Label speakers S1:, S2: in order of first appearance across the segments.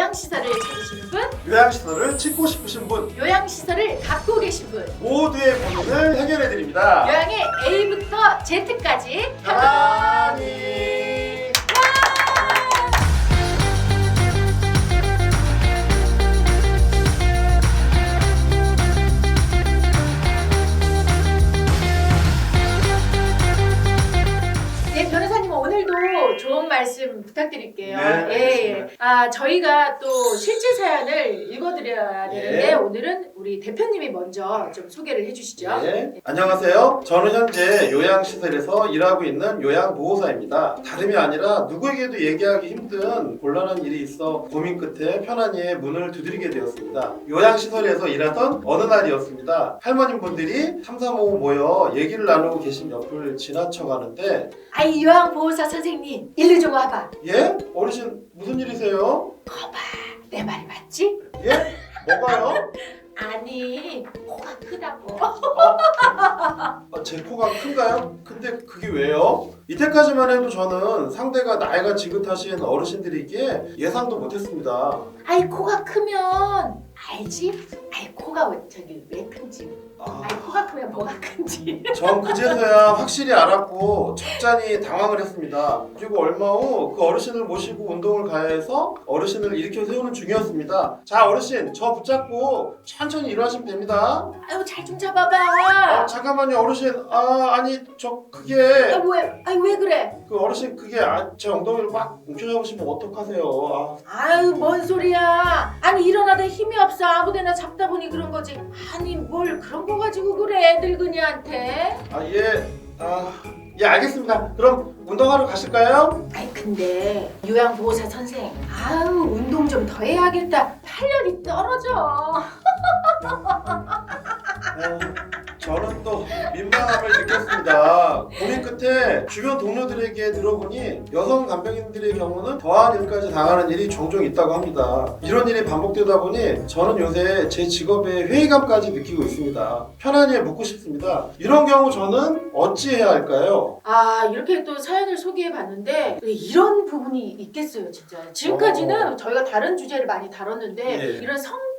S1: 요양시설을 찾으시는 분,
S2: 요양시설을 짓고 싶으신 분,
S1: 요양시설을 갖고 계신 분,
S2: 모두의 고민을 해결해드립니다.
S1: 요양의 A부터 Z까지
S2: 편안히.
S1: 네, 변호사님 오늘도 좋은 말씀 부탁드릴게요.
S2: 네,
S1: 예,
S2: 알겠습니다.
S1: 예. 아, 저희가 또 실제 사연을 읽어드려야 되는데
S2: 예.
S1: 오늘은 우리 대표님이 먼저 좀 소개를 해주시죠.
S2: 네. 안녕하세요. 저는 현재 요양시설에서 일하고 있는 요양보호사입니다. 다름이 아니라 누구에게도 얘기하기 힘든 곤란한 일이 있어 고민 끝에 편안히 문을 두드리게 되었습니다. 요양시설에서 일하던 어느 날이었습니다. 할머님분들이 3, 4, 5 모여 얘기를 나누고 계신 옆을 지나쳐 가는데
S1: 아이 요양보호사 선생님 일로 좀 와봐.
S2: 예? 어르신 무슨 일이세요?
S1: 거봐, 내 말이 맞지?
S2: 예? 뭐가요?
S1: 아니 코가 크다고.
S2: 제 코가 큰가요? 근데 그게 왜요? 이때까지만 해도 저는 상대가 나이가 지긋하신 어르신들이기에 예상도 못했습니다.
S1: 아이 코가 크면 알지? 아이 코가 왜 큰지. 아이 코가 크면 뭐가 큰지.
S2: 전 그제서야 확실히 알았고 적잖이 당황을 했습니다. 그리고 얼마 후 그 어르신을 모시고 운동을 가야 해서 어르신을 일으켜 세우는 중이었습니다. 자, 어르신 저 붙잡고 천천히 일어나시면 됩니다.
S1: 아유 잘 좀 잡아봐.
S2: 잠깐만요 어르신. 아니 저 그게
S1: 왜 그래?
S2: 그 어르신 그게 제 엉덩이를 막 움켜잡으시면 어떡하세요?
S1: 아유 뭔 소리야? 아니 일어나다 힘이 없어 아무데나 잡다 보니 그런 거지. 아니 뭘 그런 거 가지고 그래 늙은이한테?
S2: 예 알겠습니다. 그럼 운동하러 가실까요?
S1: 아이 근데 요양보호사 선생 아유 운동 좀 더 해야겠다. 탄력이 떨어져.
S2: 저는 또 민망함을 느꼈습니다. 고민 끝에 주변 동료들에게 들어보니 여성 간병인들의 경우는 더한 일까지 당하는 일이 종종 있다고 합니다. 이런 일이 반복되다 보니 저는 요새 제 직업에 회의감까지 느끼고 있습니다. 편안히 묻고 싶습니다. 이런 경우 저는 어찌해야 할까요?
S1: 아 이렇게 또 사연을 소개해봤는데 이런 부분이 있겠어요 진짜. 지금까지는 저희가 다른 주제를 많이 다뤘는데
S2: 예.
S1: 이런 성적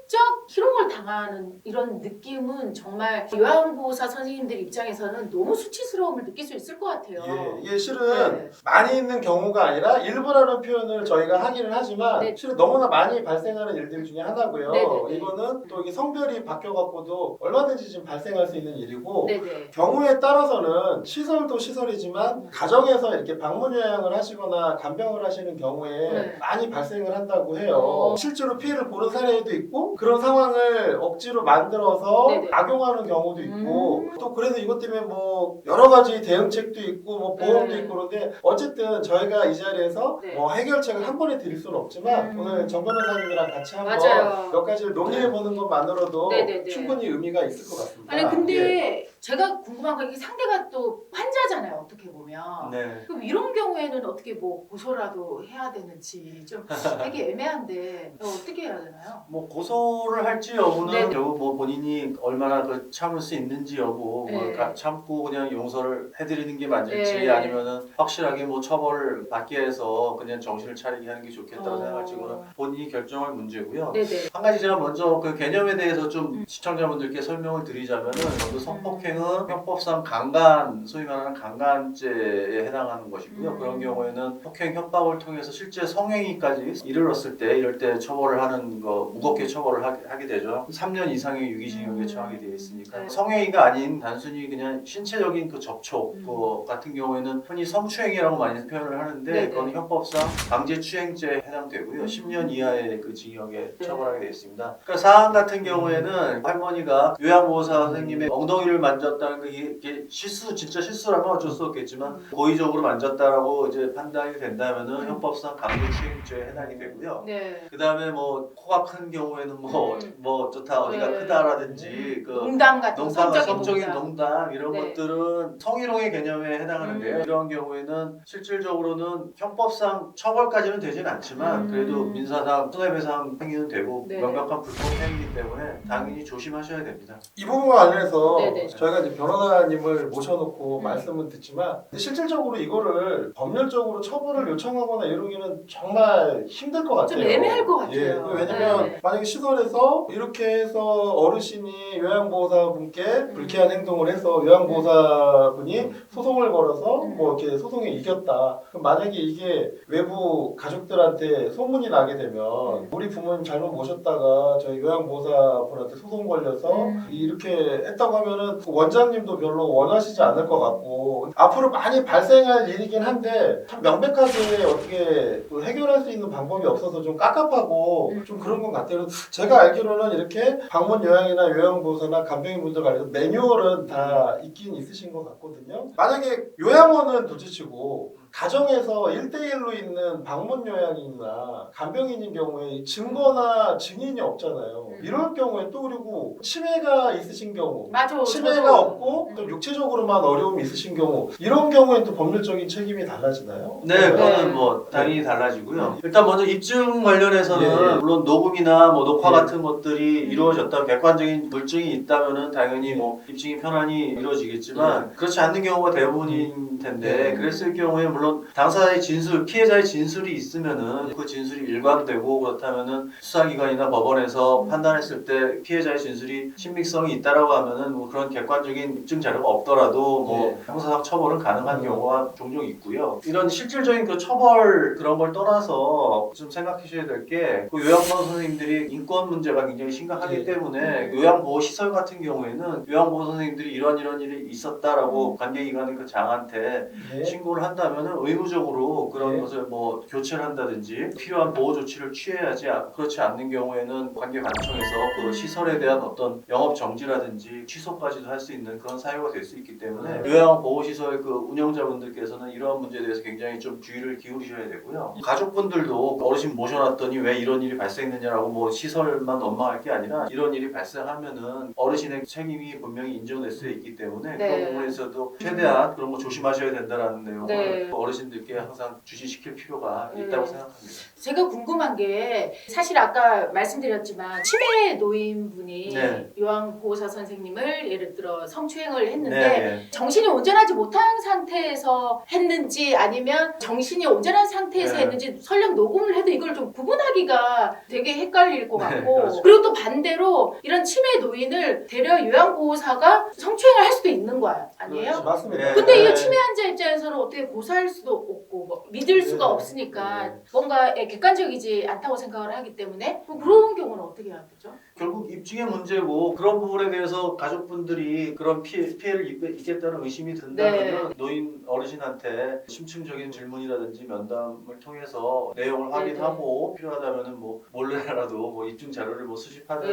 S1: 희롱을 당하는 이런 느낌은 정말 요양보호사 선생님들 입장에서는 너무 수치스러움을 느낄 수 있을 것 같아요.
S2: 이게 실은 많이 있는 경우가 아니라 일부라는 표현을 저희가 하기는 하지만
S1: 네.
S2: 실은 너무나 많이 발생하는 일들 중에 하나고요.
S1: 네네네.
S2: 이거는 또 이게 성별이 바뀌어갖고도 얼마든지 지금 발생할 수 있는 일이고
S1: 네네.
S2: 경우에 따라서는 시설도 시설이지만 가정에서 이렇게 방문 요양을 하시거나 간병을 하시는 경우에
S1: 네.
S2: 많이 발생을 한다고 해요. 실제로 피해를 보는 사례도 있고 그런 상황을 억지로 만들어서
S1: 네네.
S2: 악용하는 경우도 있고 또 그래서 이것 때문에 뭐 여러 가지 대응책도 있고 뭐 보험도
S1: 네.
S2: 있고 그런데 어쨌든 저희가 이 자리에서
S1: 네.
S2: 뭐 해결책을 한 번에 드릴 수는 없지만 오늘 정 변호사님이랑 같이 한번
S1: 맞아요.
S2: 몇 가지를 논의해 보는 것만으로도
S1: 네네네.
S2: 충분히 의미가 있을 것 같습니다.
S1: 아니 근데
S2: 예.
S1: 제가 궁금한 건 이게 상대가 또 환자잖아요 어떻게 보면.
S2: 네.
S1: 그럼 이런 경우에는 어떻게 뭐 고소라도 해야 되는지 좀 되게 애매한데 어떻게 해야 되나요?
S3: 뭐 고소를 할지 여부는
S1: 네.
S3: 결국 뭐 본인이 얼마나 그 참을 수 있는지 여부 뭐
S1: 네.
S3: 참고 그냥 용서를 해드리는 게 맞을지
S1: 네.
S3: 아니면은 확실하게 뭐 처벌을 받게 해서 그냥 정신을 차리게 하는 게 좋겠다고 생각할지 그거는 본인이 결정할 문제고요.
S1: 네네.
S3: 한 가지 제가 먼저 그 개념에 대해서 좀 시청자분들께 설명을 드리자면은 먼저 성폭행은 형법상 강간, 소위 말하는 강간죄에 해당하는 것이고요. 그런 경우에는 폭행, 협박을 통해서 실제 성행위까지 이르렀을 때 이럴 때 처벌을 하는 거 무겁게 처벌을 하게 되죠. 3년 이상의 유기징역에 처하게 되어 있으니까
S1: 네.
S3: 성행위가 아닌 단순히 그냥 신체적인 그 접촉 그 같은 경우에는 흔히 성추행이라고 많이 표현을 하는데
S1: 네네.
S3: 그건 형법상 강제추행죄에 해당되고요. 10년 이하의 그 징역에
S1: 네.
S3: 처벌하게 되어 있습니다. 그러니까 사안 같은 경우에는 할머니가 요양보호사 선생님의 엉덩이를 만졌다는 게 실수, 진짜 실수라면 어쩔 수 없겠지만 고의적으로 만졌다라고 이제 판단이 된다면은 형법상 강제추행죄에 해당이 되고요.
S1: 네.
S3: 그 다음에 뭐 코가 큰 경우에는 뭐 어쩌다 어디가
S1: 네.
S3: 크다라든지 그
S1: 농담 같은
S3: 성적인 농담 이런
S1: 네.
S3: 것들은 성희롱의 개념에 해당하는데요. 이런 경우에는 실질적으로는 형법상 처벌까지는 되진 않지만 그래도 민사상 손해배상 행위는 되고
S1: 네.
S3: 명백한 불법 행위이기 때문에 당연히 조심하셔야 됩니다.
S2: 이 부분과 관련해서
S1: 네네.
S2: 저희가 저희가 이제 변호사님을 모셔놓고 말씀은 듣지만 실질적으로 이거를 법률적으로 처벌을 요청하거나 이러기는 정말 힘들 것 같아요.
S1: 좀 애매할 것 같아요.
S2: 예, 왜냐면
S1: 네.
S2: 만약에 시설에서 이렇게 해서 어르신이 요양보호사분께 불쾌한 행동을 해서 요양보호사분이 소송을 걸어서 뭐 이렇게 소송에 이겼다. 그럼 만약에 이게 외부 가족들한테 소문이 나게 되면 우리 부모님 잘못 모셨다가 저희 요양보호사분한테 소송 걸려서 이렇게 했다고 하면은 그 원장님도 별로 원하시지 않을 것 같고 앞으로 많이 발생할 일이긴 한데 참 명백하게 어떻게 그 해결할 수 있는 방법이 없어서 좀 깝깝하고 좀 그런 것 같아요. 제가 알기로는 이렇게 방문 요양이나 요양보호사나 간병인분들 관해서 매뉴얼은 다 있긴 있으신 것 같거든요. 만약에 요양원은 둘째치고 가정에서 1대1로 있는 방문 요양이나 간병인인 경우에 증거나 증인이 없잖아요. 이럴 경우에 또 그리고 치매가 있으신 경우
S1: 맞아.
S2: 치매가
S1: 저도.
S2: 없고 또 육체적으로만 어려움이 있으신 경우 이런 경우에는 또 법률적인 책임이 달라지나요?
S3: 네, 그거는
S1: 네.
S3: 뭐 당연히 달라지고요. 일단 먼저 입증 관련해서는
S2: 예.
S3: 물론 녹음이나 뭐 녹화
S2: 예.
S3: 같은 것들이 이루어졌다 객관적인 물증이 있다면은 당연히 뭐 입증이 편안히 이루어지겠지만 그렇지 않는 경우가 대부분인 텐데 그랬을 경우에 물론 당사자의 진술, 피해자의 진술이 있으면은 그 진술이 일관되고 그렇다면은 수사기관이나 법원에서 판단했을 때 피해자의 진술이 신빙성이 있다라고 하면은 뭐 그런 객관적인 입증 자료가 없더라도 뭐 형사상 처벌은 가능한 경우가 종종 있고요. 이런 실질적인 그 처벌 그런 걸 떠나서 좀 생각하셔야 될 게 그 요양보호 선생님들이 인권 문제가 굉장히 심각하기 때문에 요양보호 시설 같은 경우에는 요양보호 선생님들이 이런 일이 있었다라고 관계기관의 그 장한테 신고를 한다면은 의무적으로 그런 것을 뭐 교체를 한다든지 필요한 보호 조치를 취해야지 그렇지 않는 경우에는 관계관청에서 그 시설에 대한 어떤 영업 정지라든지 취소까지도 할 수 있는 그런 사유가 될 수 있기 때문에 요양보호시설 그 운영자분들께서는 이러한 문제에 대해서 굉장히 좀 주의를 기울이셔야 되고요. 가족분들도 어르신 모셔놨더니 왜 이런 일이 발생했느냐라고 뭐 시설만 원망할 게 아니라 이런 일이 발생하면은 어르신의 책임이 분명히 인정될 수 있기 때문에 그런 부분에서도 최대한 그런 거 조심하셔야 된다라는 내용을 어르신들께 항상 주시시킬 필요가 있다고 생각합니다.
S1: 제가 궁금한 게 사실 아까 말씀드렸지만 치매 노인분이 요양보호사 선생님을 예를 들어 성추행을 했는데 정신이 온전하지 못한 상태에서 했는지 아니면 정신이 온전한 상태에서 했는지 설령 녹음을 해도 이걸 좀 구분하기가 되게 헷갈릴 것 같고
S3: 그렇죠.
S1: 그리고 또 반대로 이런 치매 노인을 되려 요양보호사가 성추행을 할 수도 있는 거 아니에요?
S2: 그렇지, 맞습니다.
S1: 근데 이 치매 환자 입장에서는 어떻게 고소할 수도 없고 뭐 믿을 수가 없으니까 뭔가 객관적이지 않다고 생각을 하기 때문에 그런 경우는 어떻게 해야 되죠?
S3: 결국 입증의 문제고 그런 부분에 대해서 가족분들이 그런 피해를 입겠다는 의심이 든다면 노인 어르신한테 심층적인 질문이라든지 면담을 통해서 내용을 확인하고 필요하다면은 뭐 몰래라도 뭐 입증 자료를 뭐 수집하기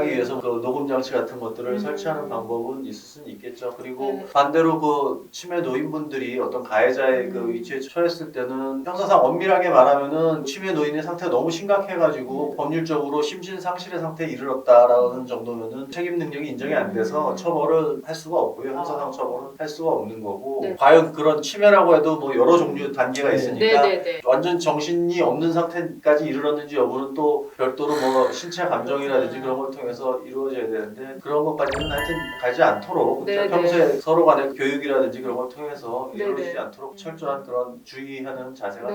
S3: 위해서 그 녹음 장치 같은 것들을 설치하는 방법은 있을 수는 있겠죠. 그리고 반대로 그 치매 노인분들이 어떤 가해자의 그 위치에 처했을 때는 형사상 엄밀하게 말하면은 치매 노인의 상태가 너무 심각해가지고 법률적으로 심신상실의 상태에 이르렀다라는 정도면은 책임 능력이 인정이 안 돼서 처벌을 할 수가 없고요. 형사상 처벌은 할 수가 없는 거고 과연 그런 치매라고 해도 뭐 여러 종류 단계가 있으니까 완전 정신이 없는 상태까지 이르렀는지 여부는 또 별도로 뭐 신체 감정이라든지 그런 걸 통해서 이루어져야 되는데 그런 것까지는 하여튼 가지 않도록 평소에 서로 간의 교육이라든지 그런 걸 통해서 이루어지지 않도록 철저한 그런 주의하는 자세가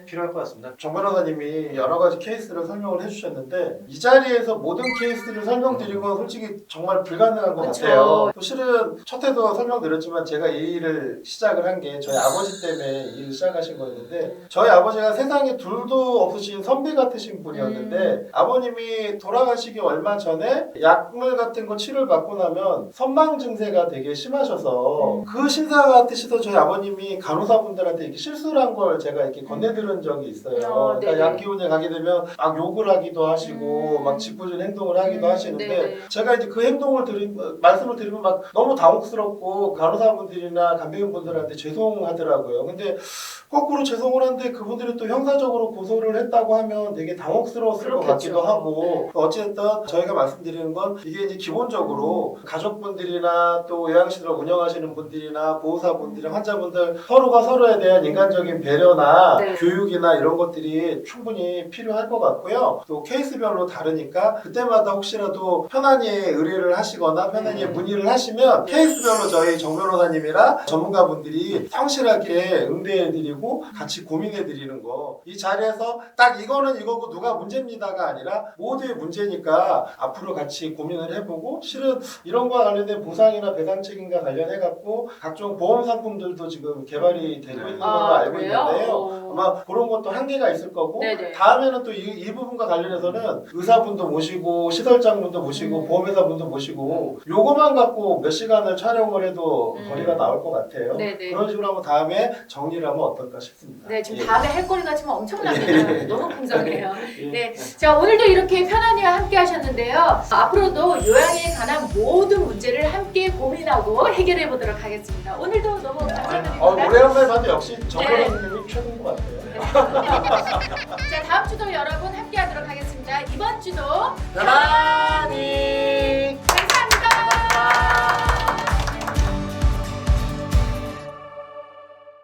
S3: 필요할 것 같습니다.
S2: 정 변호사님이 여러 가지 케이스를 설명을 해주셨는데 이 자리에서 모든 케이스를 설명드리는 건 솔직히 정말 불가능한 것 같아요. 실은 첫 해도 설명드렸지만 제가 이 일을 시작을 한 게 저희 아버지 때문에 이 일을 시작하신 거였는데 저희 아버지가 세상에 둘도 없으신 선비 같으신 분이었는데 아버님이 돌아가시기 얼마 전에 약물 같은 거 치료를 받고 나면 선망 증세가 되게 심하셔서 그 신사 같으시던 저희 아버님이 간호사분들한테 이렇게 실수를 한 걸 제가 이렇게 건네들은 적이 있어요. 그러니까 약기운에 가게 되면 막 욕을 하기도 하시고 막 짓궂은 행동을 하기도 하시는데 제가 이제 그 행동을 말씀을 드리면 막 너무 당혹스럽고 간호사분들이나 간병인분들한테 죄송하더라고요. 근데 거꾸로 죄송을 한데 그분들이 또 형사적으로 고소를 했다고 하면 되게 당혹스러웠을 것 같기도 하고 어쨌든 저희가 말씀드리는 건 이게 이제 기본적으로 가족분들이나 또 요양시설 운영하시는 분들이나 보호사분들이나 환자분들 서로가 서로의 서로에 대한 인간적인 배려나
S1: 네.
S2: 교육이나 이런 것들이 충분히 필요할 것 같고요. 또 케이스별로 다르니까 그때마다 혹시라도 편안히 의뢰를 하시거나 편안히 문의를 하시면 케이스별로 저희 정 변호사님이랑 전문가분들이 성실하게 응대해드리고 같이 고민해드리는 거. 이 자리에서 딱 이거는 이거고 누가 문제입니다가 아니라 모두의 문제니까 앞으로 같이 고민을 해보고 실은 이런 거와 관련된 보상이나 배상 책임과 관련해갖고 각종 보험 상품들도 지금 개발이 되고 있는 걸로 알고
S1: 그래요?
S2: 있는데요. 아마 그런 것도 한계가 있을 거고
S1: 네네.
S2: 다음에는 또 이 부분과 관련해서는 의사분도 모시고 시설장분도 모시고 보험회사분도 모시고 요거만 갖고 몇 시간을 촬영을 해도 거리가 나올 것 같아요.
S1: 네네.
S2: 그런 식으로 한번 다음에 정리를 하면 어떨까 싶습니다.
S1: 네, 지금
S2: 예.
S1: 다음에 할 거리가 지금 엄청납니다. 너무 풍성해요.
S2: 예.
S1: 네, 자 오늘도 이렇게 편안히와 함께 하셨는데요. 앞으로도 요양에 관한 모든 문제를 함께 고민하고 해결해 보도록 하겠습니다. 오늘도 너무 감사드립니다.
S2: 노래 한 번 봐도 역시
S1: 네.
S2: 정권님이 최고인 것 같아요.
S1: 자 다음 주도 여러분 함께 하도록 하겠습니다. 이번 주도
S2: 편안히